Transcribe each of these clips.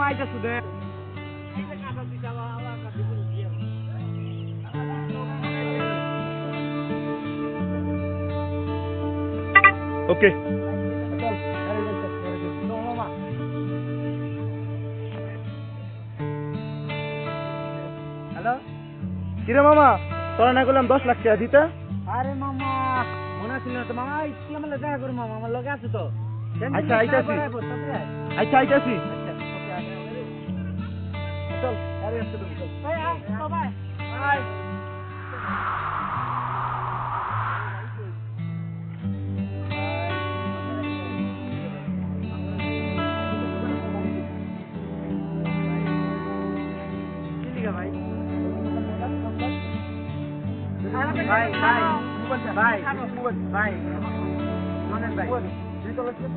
আইতাছু দে okay hello কিরে মামা তোরা না করলাম 10 লাখ টাকা দিতে আরে মামা মনে ছিল না তো মামা ইসলাম বলে দেখা করো মামা আমার লগে আছে তো আচ্ছা আইতাছি আচ্ছা আইতাছি চল আরে আসতে তুমি চল bye bye bye Bye, bye. Bye. Bye. Mana bye? Bye, bye.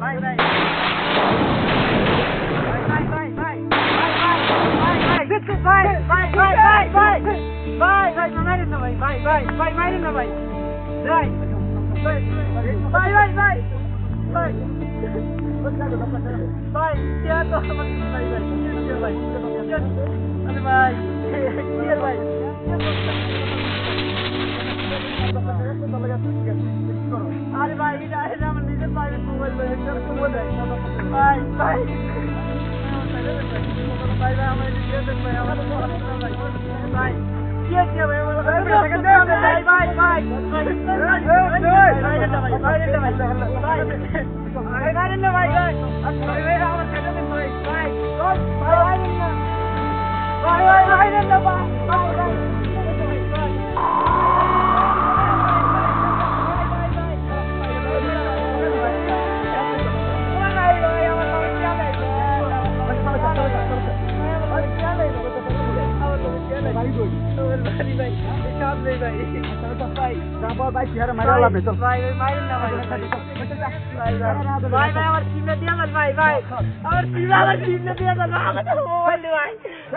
Bye, bye, bye. Bye, bye. Bye, bye, bye, bye, bye. Bye, bye, mana na bye? Bye, bye, bye, mana na bye? Bye. Bye, bye, bye. Bye. Bye. Kya to bye, bye. Kya bye? Bye. Bye. Kya bye? अरे भाई इधर हम नीचे पाए mobile में कर को बोल रहे भाई भाई भाई हमें ये देख भाई हमारा भाई ये क्या भाई भाई भाई भाई भाई चेहरा मारा वाला बेचो भाई मार ना भाई भाई और टीम ने दिया मत भाई भाई और टीम ने दिया मत मोबाइल भाई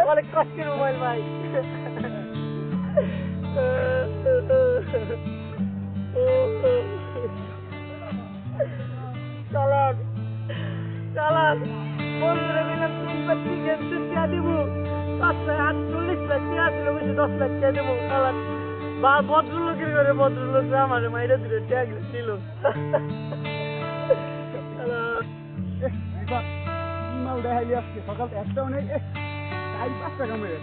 वाले कस्टमर मोबाइल भाई चलान चलान बोल रहे हैं तुम बच्ची के क्या देबो 10 लाख 40 लाख क्या दिलो 10 लाख क्या देबो चलान বা ভদ্রলোকের ঘরে ভদ্রলোকরা আমারে মাইরা দিলে ট্যাগ ছিল মাল দেখাইলি আজকে সকাল 1টাও নেই 4-5 টাকা মেরে